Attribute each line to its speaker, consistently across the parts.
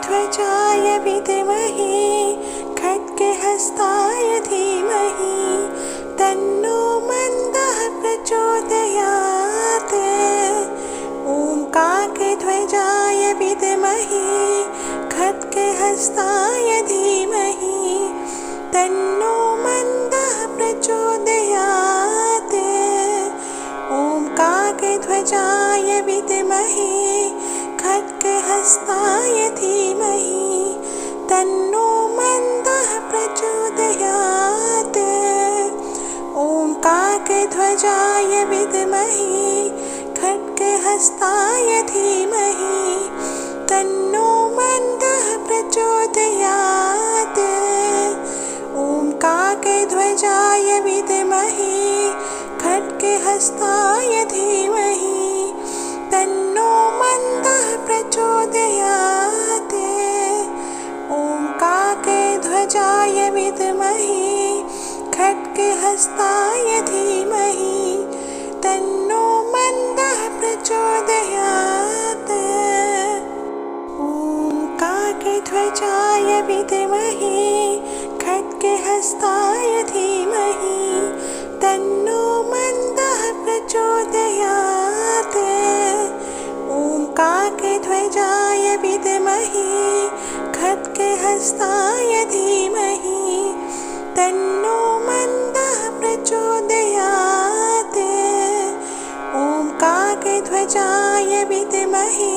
Speaker 1: ध्वजाय विद्महे खड्गहस्ताय धीमहि तन्नो मन्दः प्रचोदयात्। ॐ काकध्वजाय विद्महे खड्गहस्ताय धीमहि तन्नो मन्दः प्रचोदयात्। ॐ काकध्वजाय विद्महे खड्गहस्ताय धीमहि तन्नो मन्दः प्रचोदयात्। ॐ काकध्वजाय विद्महे खड्गहस्ताय धीमहि तन्नो मन्दः प्रचोदयात्। ॐ काकध्वजाय विद्महे खड्गहस्ताय धीमहि तन्नो मन्दः प्रचोदयात्। ॐ काकध्वजाय विद्महे खड्गहस्ताय धीमहि तन्नो मन्दः प्रचोदयात्। ॐ काकध्वजाय विद्महे खड्गहस्ताय धीमहि तन्नो मन्दः प्रचोदयात्। ॐ काकध्वजाय विद्महे खड्गहस्ताय धीमहि तन्नो मन्दः प्रचोदयात्। ॐ काकध्वजाय विद्महे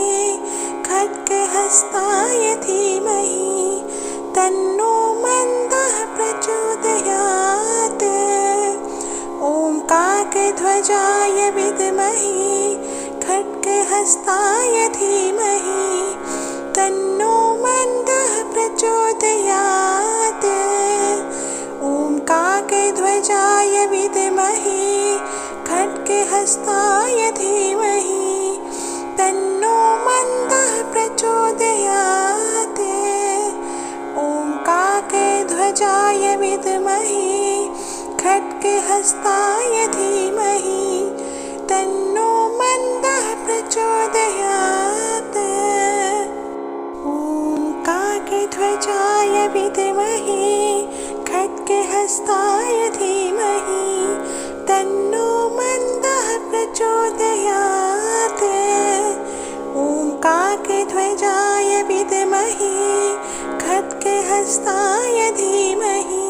Speaker 1: खड्गहस्ताय धीमहि तन्नो मन्दः प्रचोदयात्। ॐ काकध्वजाय विद्महे खड्गहस्ताय धीमहि तन्नो मन्दः प्रचोदयात्। ॐ काकध्वजाय विद्महे खड्गहस्ताय धीमहि तन्नो मन्दः प्रचोदयात्। ॐ काकध्वजाय विद्महे खड्गहस्ताय धीमहि तन्नो मन्दः प्रचोदयात्। ॐ काकध्वजाय विद्महे खड्गहस्ताय धीमहि तन्नो मन्दः प्रचोदयात्। ॐ काकध्वजाय विद्महे खड्गहस्ताय धीमहि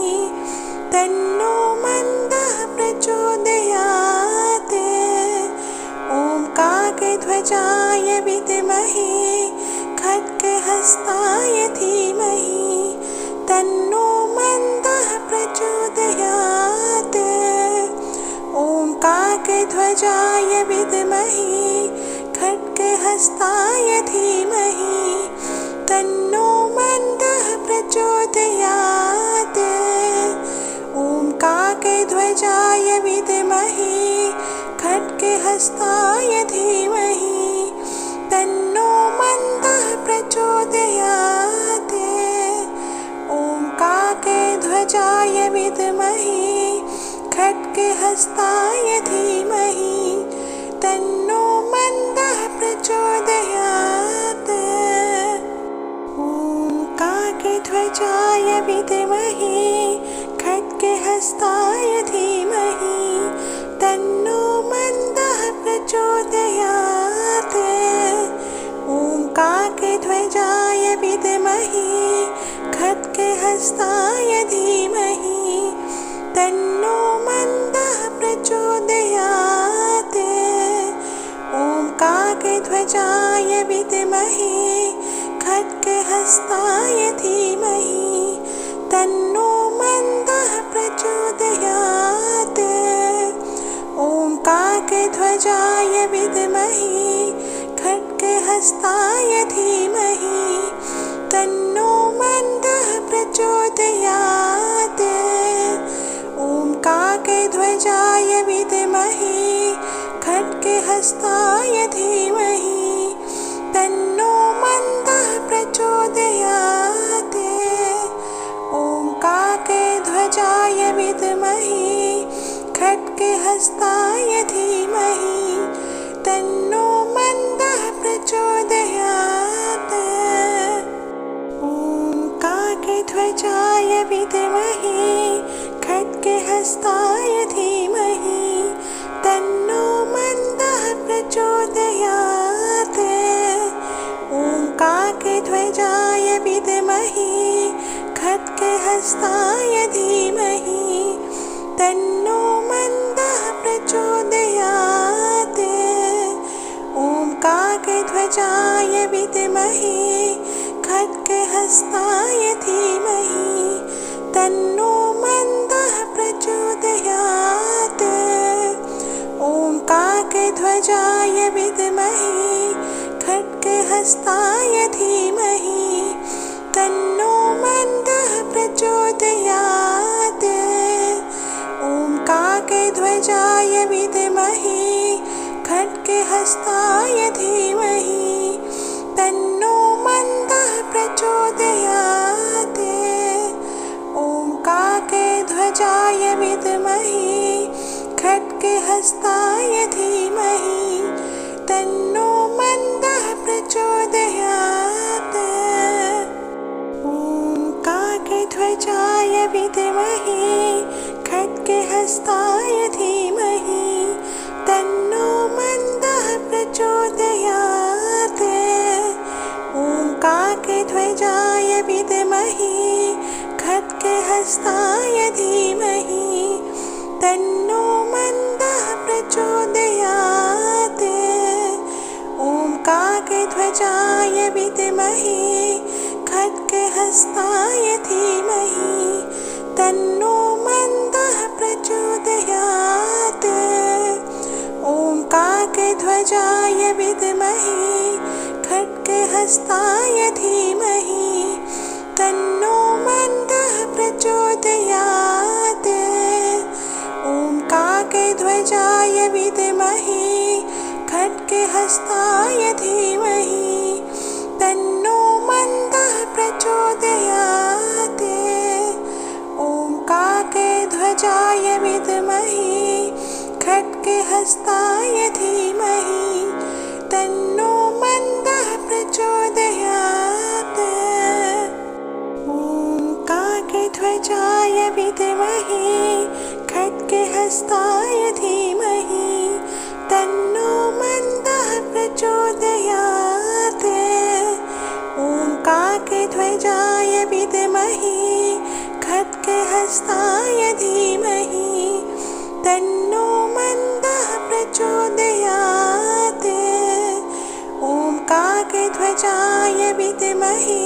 Speaker 1: तन्नो मन्दः प्रचोदयात्। ॐ काकध्वजाय विद्महे खड्गहस्ताय धीमहि तन्नो मन्दः प्रचोदयात्। ॐ काकध्वजाय विद्महे खड्गहस्ताय धीमहि तन्नो मन्दः प्रचोदयात्। ॐ काकध्वजाय विद्महे खड्गहस्ताय धीमहि तन्नो मन्दः प्रचोदयात्। ॐ काकध्वजाय विद्महे खड्गहस्ताय धीमहि तन्नो मन्दः प्रचोदयात्। ॐ काकध्वजाय विद्महे खड्गहस्ताय धीमहि तन्नो मन्दः प्रचोदयात्। ॐ काकध्वजाय विद्महे खड्गहस्ताय धीमहि तन्नो मन्दः प्रचोदयात्। ॐ काकध्वजाय विद्महे खड्गहस्ताय धीमहि तन्नो मन्दः प्रचोदयात्। ॐ काकध्वजाय विद्महे खड्गहस्ताय धीमहि तन्नो मन्दः प्रचोदयात्। ॐ काकध्वजाय विद्महे खड्गहस्ताय धीमहि तन्नो मन्दः प्रचोदयात्। ॐ काकध्वजाय विद्महे खड्गहस्ताय धीमहि तन्नो मन्दः प्रचोदयात्। हस्ताय धीमहि तन्नो मन्दः प्रचोदयात्। ॐ काकध्वजाय विद्महे खड्गहस्ताय धीमहि तन्नो मन्दः प्रचोदयात्। ॐ काकध्वजाय विद्महे खड्गहस्ताय धीमहि तन्नो मन्दः प्रचोदयात्। ॐ काकध्वजाय विद्महे खड्गहस्ताय धीमहि तन्नो मन्दः प्रचोदयात्। ॐ काकध्वजाय विद्महे खड्गहस्ताय धीमहि तन्नो मन्दः प्रचोदयात्। ॐ काकध्वजाय विद्महे खड्गहस्ताय धीमहि तन्नो मन्दः प्रचोदयात्। ॐ काकध्वजाय विद्महे खड्गहस्ताय धीमहि तन्नो मन्दः प्रचोदयात्। ॐ काकध्वजाय विद्महे खड्गहस्ताय धीमहि तन्नो मन्दः प्रचोदयात्। ॐ काकध्वजाय विद्महे खड्गहस्ताय धीमहि तन्नो मन्दः प्रचोदयात्। ॐ काकध्वजाय विद्महे खड्गहस्ताय धीमहि तन्नो मन्दः प्रचोदयात्। ॐ काकध्वजाय विद्महे खड्गहस्ताय धीमहि तन्नो मन्दः प्रचोदयात्। ॐ काकध्वजाय विद्महे खड्गहस्ताय धीमहि तन्नो मन्दः प्रचोदयात्। ॐ काकध्वजाय विद्महे खड्गहस्ताय धीमहि तन्नो मन्दः प्रचोदयात्। ॐ काकध्वजाय विद्महे खड्गहस्ताय धीमहि तन्नो मन्दः प्रचोदयात्। ॐ काकध्वजाय विद्महे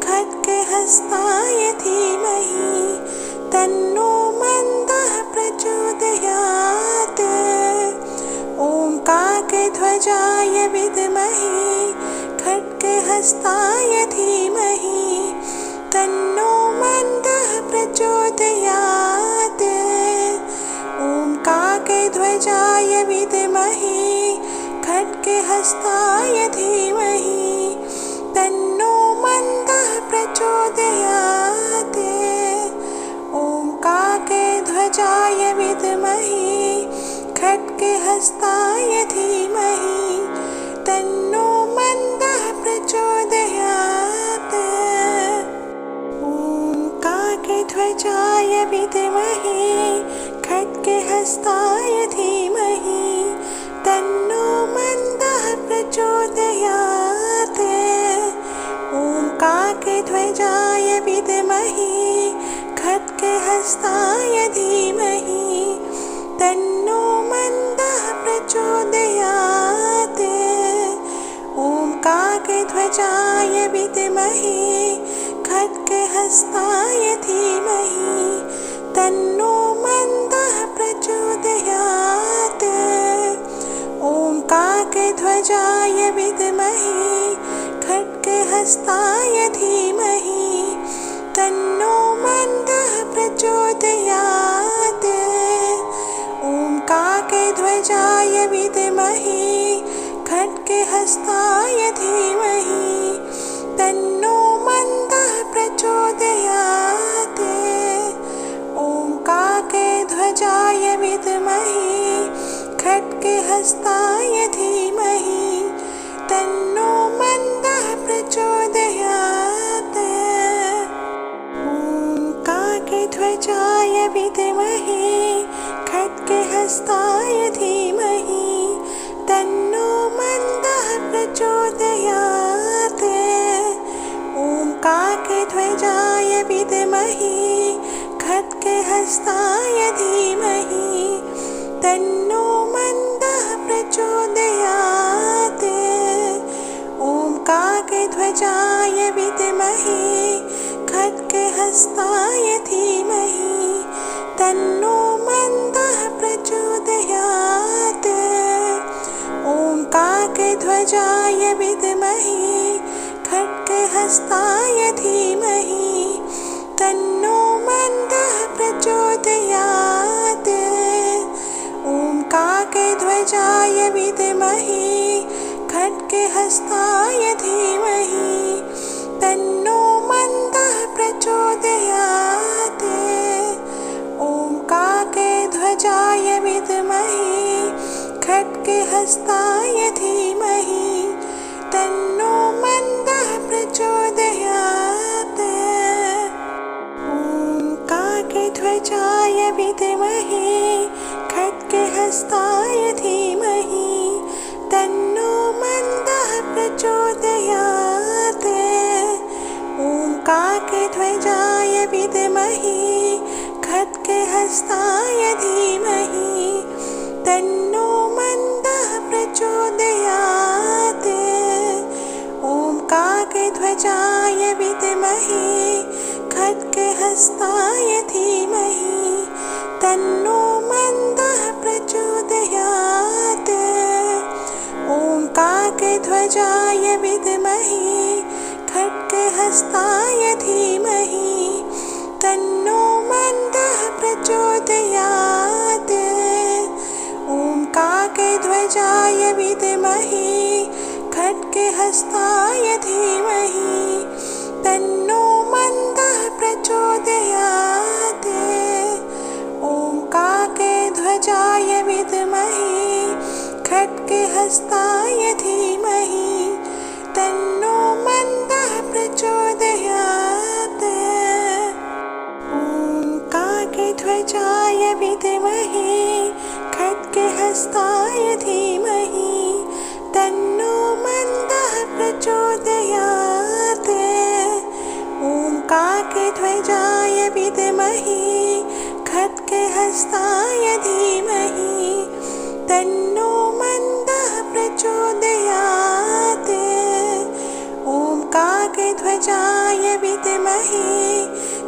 Speaker 1: खड्गहस्ताय धीमहि तन्नो मन्दः प्रचोदयात्। ॐ काकध्वजाय विद्महे खड्गहस्ताय धीमहि तन्नो मन्दः प्रचोदयात्। ॐ काकध्वजाय विद्महे खड्गहस्ताय धीमहि तन्नो मन्दः प्रचोदयात्। ॐ काकध्वजाय विद्महे खड्गहस्ताय धीमहि तन्नो मन्दः प्रचोदयात्। ॐ काकध्वजाय विद्महे खड्गहस्ताय धीमहि तन्नो मन्दः प्रचोदयात्। ॐ काकध्वजाय विद्महे खड्गहस्ताय धीमहि तन्नो मन्दः प्रचोदयात्। ॐ काकध्वजाय विद्महे खड्गहस्ताय धीमहि तन्नो मन्दः प्रचोदयात्। ॐ काकध्वजाय विद्महे खड्गहस्ताय धीमहि तन्नो मन्दः प्रचोदयात्। ॐ काकध्वजाय विद्महे खड्गहस्ताय धीमहि तन्नो मन्दः प्रचोदयात्। ॐ काकध्वजाय विद्महे खड्गहस्ताय धीमहि तन्नो मन्दः प्रचोदयात्। ॐ काकध्वजाय विद्महे खड्गहस्ताय धीमहि तन्नो मन्दः प्रचोदयात्। ॐ काकध्वजाय विद्महे खड्गहस्ताय धीमहि तन्नो मन्दः प्रचोदयात्। ॐ काकध्वजाय विद्महे खड्गहस्ताय धीमहि तन्नो मन्दः प्रचोदयात्। ॐ काकध्वजाय विद्महे खड्गहस्ताय धीमहि तन्नो मन्दः प्रचोदयात्। ॐ काकध्वजाय विद्महे खड्गहस्ताय धीमहि तन्नो मन्दः प्रचोदयात्। ॐ काकध्वजाय विद्महे खड्गहस्ताय धीमहि तन्नो मन्दः प्रचोदयात्। ॐ काकध्वजाय विद्महे खड्गहस्ताय धीमहि तन्नो मन्दः प्रचोदयात्। ॐ काकध्वजाय विद्महे खड्गहस्ताय धीमहि तन्नो मन्दः प्रचोदयात्। ॐ काकध्वजाय विद्महे खड्गहस्ताय धीमहि तन्नो मन्दः प्रचोदयात्। ॐ काकध्वजाय विद्महे खड्गहस्ताय धीमहि तन्नो मन्दः प्रचोदयात्। ॐ काकध्वजाय विद्महे खड्गहस्ताय धीमहि तन्नो मन्दः प्रचोदयात्। ॐ काकध्वजाय विद्महे खड्गहस्ताय धीमहि तन्नो मन्दः प्रचोदयात्। ॐ काकध्वजाय विद्महे खड्गहस्ताय धीमहि तन्नो मन्दः प्रचोदयात्। ॐ काकध्वजाय विद्महे खड्गहस्ताय धीमहि तन्नो मन्दः प्रचोदयात्। ॐ काकध्वजाय विद्महे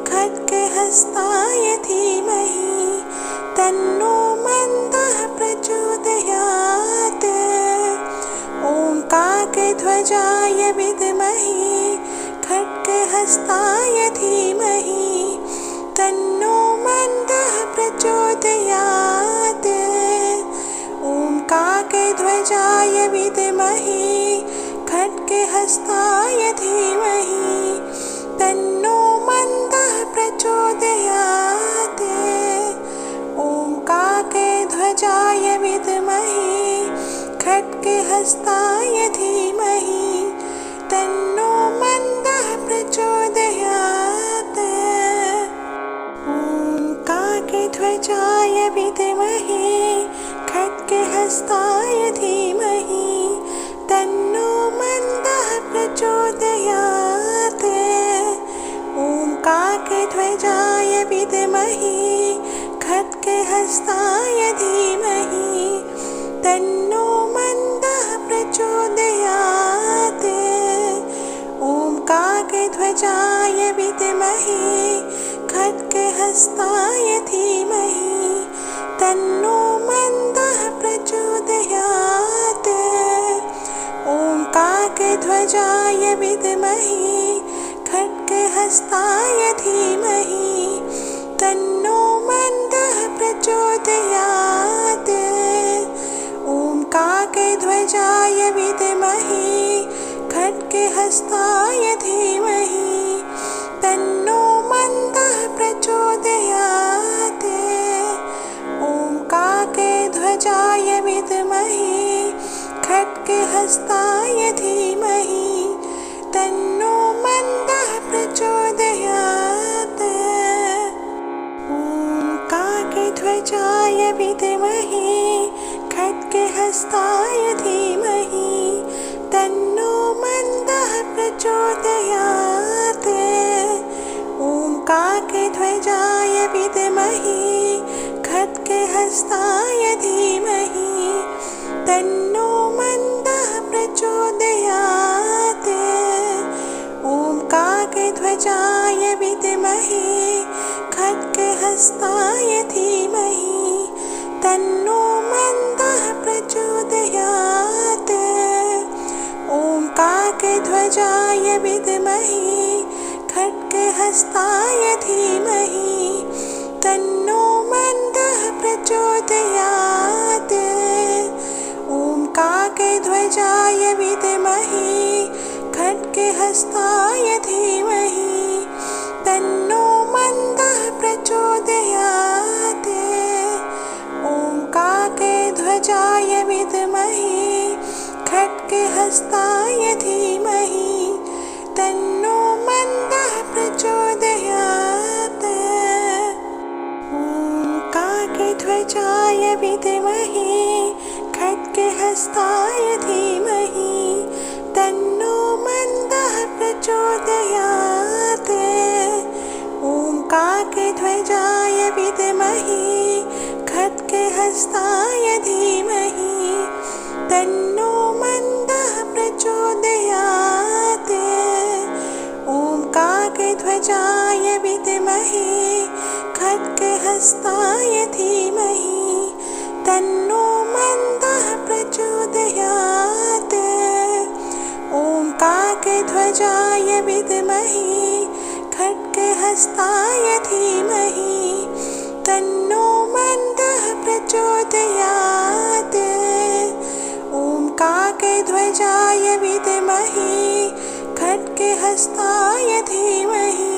Speaker 1: खड्गहस्ताय धीमहि तन्नो मन्दः प्रचोदयात्। ॐ काकध्वजाय विद्महे खड्गहस्ताय धीमहि तन्नो मन्दः प्रचोदयात्। ॐ काकध्वजाय विद्महे खड्गहस्ताय धीमहि तन्नो मन्दः प्रचोदयात्। ॐ काकध्वजाय विद्महे खड्गहस्ताय धीमहि तन्नो मन्दः प्रचोदयात्। ॐ काकध्वजाय विद्महे खड्गहस्ताय धीमहि तन्नो मन्दः प्रचोदयात्। ॐ काकध्वजाय विद्महे खड्गहस्ताय धीमहि तन्नो मन्दः प्रचोदयात्। ॐ काकध्वजाय विद्महे खड्गहस्ताय धीमहि तन्नो मन्दः प्रचोदयात्। ॐ काकध्वजाय विद्महे खड्गहस्ताय धीमहि तन्नो मन्दः प्रचोदयात्। ॐ काकध्वजाय विद्महे खड्गहस्ताय धीमहि तन्नो मन्दः प्रचोदयात्। ॐ काकध्वजाय विद्महे खड्गहस्ताय धीमहि तन्नो मन्दः प्रचोदयात्। ॐ काकध्वजाय विद्महे हस्ताय धीमहि तन्नो मन्दः प्रचोदयात्। ॐ काकध्वजाय विद्महे खड्गहस्ताय धीमहि तन्नो मन्दः प्रचोदयात्। ॐ काकध्वजाय विद्महे खड्गहस्ताय धीमहि तन्नो मन्दः प्रचोदयात्। ॐ काकध्वजाय विद्महे खड्गहस्ताय धीमहि तन्नो मन्दः प्रचोदयात्। ॐ काकध्वजाय विद्महे खड्गहस्ताय धीमहि तन्नो मन्दः प्रचोदयात्। ॐ काकध्वजाय विद्महे खड्गहस्ताय धीमहि तन्नो मन्दः प्रचोदयात्। ॐ काकध्वजाय विद्महे खड्गहस्ताय धीमहि तन्नो मन्दः प्रचोदयात्। ॐ काकध्वजाय विद्महे खड्गहस्ताय धीमहि तन्नो मन्दः प्रचोदयात्। ॐ काकध्वजाय विद्महे खड्गहस्ताय धीमहि तन्नो मन्दः प्रचोदयात्। ॐ काकध्वजाय विद्महे खड्गहस्ताय धीमहि तन्नो मन्दः प्रचोदयात्। ॐ काकध्वजाय विद्महे खड्गहस्ताय धीमहि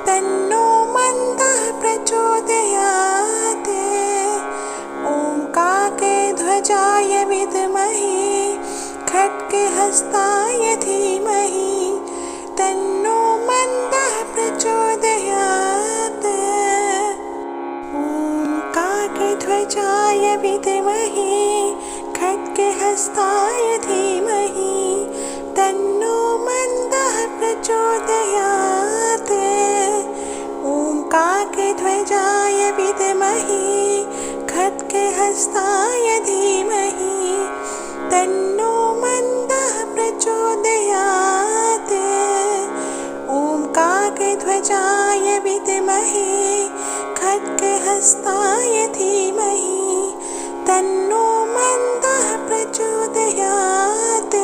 Speaker 1: तन्नो मन्दः प्रचोदयात्। ॐ काकध्वजाय विद्महे खड्गहस्ताय धीमहि तन्नो मन्दः प्रचोदयात्। ॐ काकध्वजाय विद्महे खड्गहस्ताय धीमहि तन्नो मन्दः प्रचोदयात्। ॐ काकध्वजाय विद्महे खड्गहस्ताय धीमहि तन्नो मन्दः प्रचोदयात्। ॐ काकध्वजाय विद्महे खड्गहस्ताय धीमहि तन्नो मन्दः प्रचोदयात्।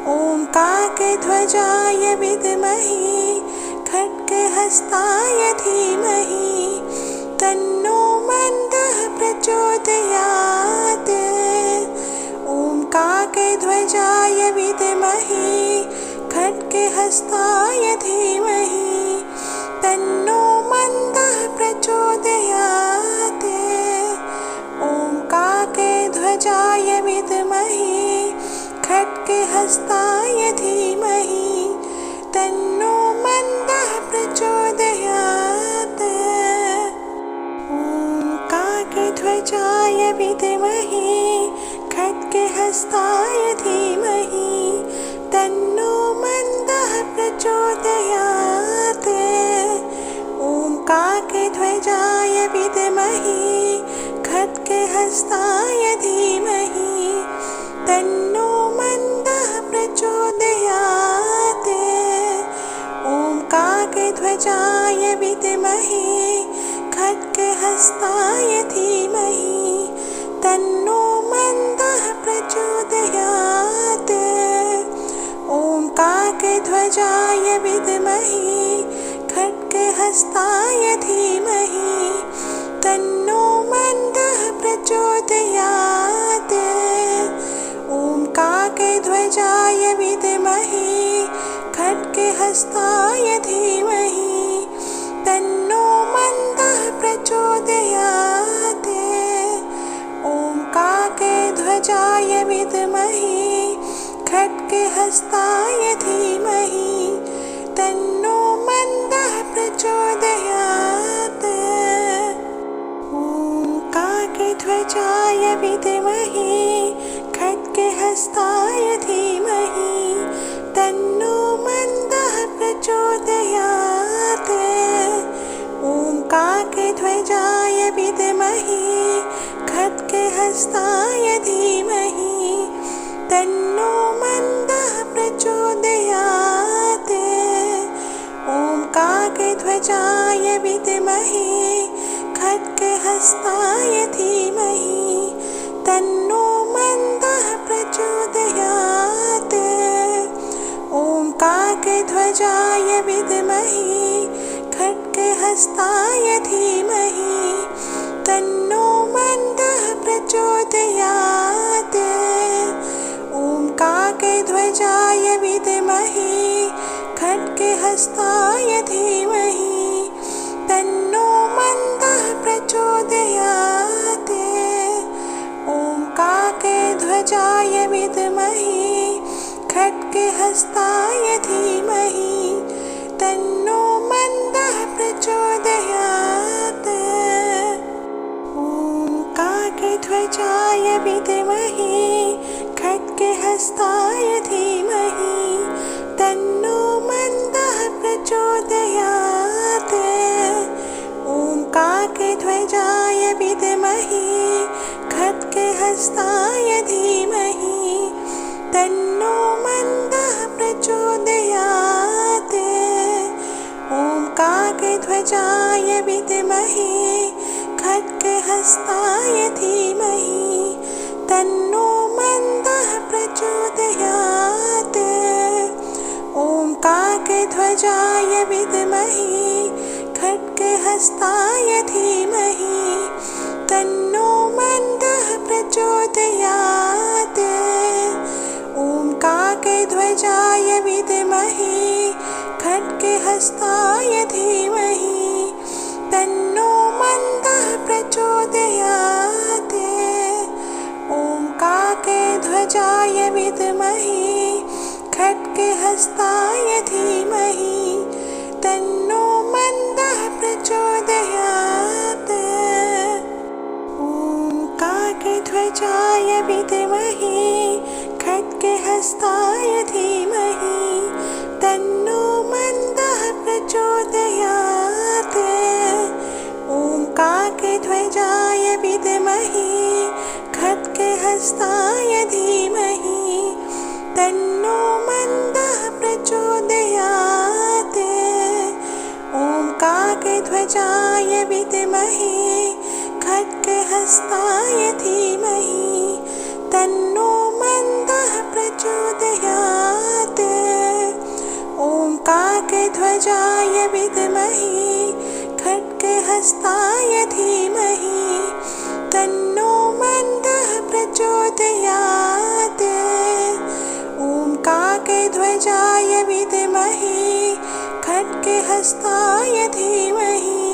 Speaker 1: ॐ काकध्वजाय विद्महे खड्गहस्ताय धीमहि तन्नो मन्दः प्रचोदयात्। ॐ काकध्वजाय विद्महे खड्गहस्ताय धीमहि तन्नो मन्दः प्रचोदयात्। ॐ काकध्वजाय विद्महे खड्गहस्ताय धीमहि तन्नो मन्दः प्रचोदयात्। ॐ काकध्वजाय विद्महे खड्गहस्ताय धीमहि तन्नो मन्दः प्रचोदयात्। ॐ काकध्वजाय विद्महे खड्गहस्ताय धीमहि तन्नो मन्दः प्रचोदयात्। ॐ काकध्वजाय विद्महे खड्गहस्ताय धीमहि तन्नो मन्दः प्रचोदयात्। ॐ काकध्वजाय विद्महे खड्गहस्ताय धीमहि तन्नो मन्दः प्रचोदयात्। ॐ काकध्वजाय विद्महे खड्गहस्ताय धीमहि तन्नो मन्दः प्रचोदयात्। ॐ काकध्वजाय विद्महे खड्गहस्ताय धीमहि तन्नो मन्दः प्रचोदयात्। ॐ काकेध्वजाय विद्महे खड्गहस्ताय धीमहि तन्नो मन्दः प्रचोदयात्। ॐ काकेध्वजाय विद्महे खड्गहस्ताय धीमहि तन्नो मन्दः प्रचोदयात्। ॐ काकेध्वजाय विद्महे खड्गहस्ताय धीमहि तन्नो मन्दः प्रचोदयात्। ॐ काकेध्वजाय विद्महे खड्गहस्ताय धीमहि तन्नो मन्दः प्रचोदयात्। ॐ काकेध्वजाय विद्महे खड्गहस्ताय धीमहि तन्नो मन्दः प्रचोदयात्। ॐ काकेध्वजाय विद्महे खड्गहस्ताय धीमहि तन्नो मन्दः प्रचोदयात्। ॐ काकेध्वजाय विद्महे खड्गहस्ताय धीमहि तन्नो मन्दः प्रचोदयात्। ॐ काकेध्वजाय विद्महे खड्गहस्ताय धीमहि तन्नो मन्दः प्रचोदयात्। ॐ काकेध्वजाय विद्महे खड्गहस्ताय धीमहि तन्नो मन्दः प्रचोदयात्। ॐ काकेध्वजाय विद्महे खड्गहस्ताय धीमहि तन्नो मन्दः प्रचोदयात्। ॐ काकेध्वजाय विद्महे खड्गहस्ताय धीमहि तन्नो मन्दः प्रचोदयात्। ॐ काकेध्वजाय विद्महे खड्गहस्ताय धीमहि तन्नो मन्दः प्रचोदयात्। ॐ काकेध्वजाय विद्महे खड्गहस्ताय धीमहि तन्नो मन्दः प्रचोदयात्। ॐ काकेध्वजाय विद्महे खड्गहस्ताय धीमहि तन्नो मन्दः प्रचोदयात्। ॐ काकेध्वजाय विद्महे खड्गहस्ताय धीमहि तन्नो मन्दः प्रचोदयात्। ॐ काकेध्वजाय विद्महे खड्गहस्ताय धीमहि तन्नो मन्दः प्रचोदयात्। ॐ काकेध्वजाय विद्महे खड्गहस्ताय धीमहि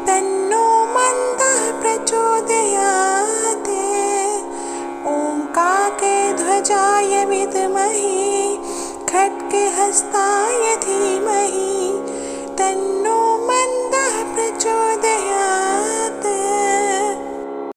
Speaker 1: तन्नो मन्दः प्रचोदयात्। ॐ काकेध्वजाय विद्महे खड्गहस्ताय धीमहि तन्नो मन्दः प्रचोदयात्।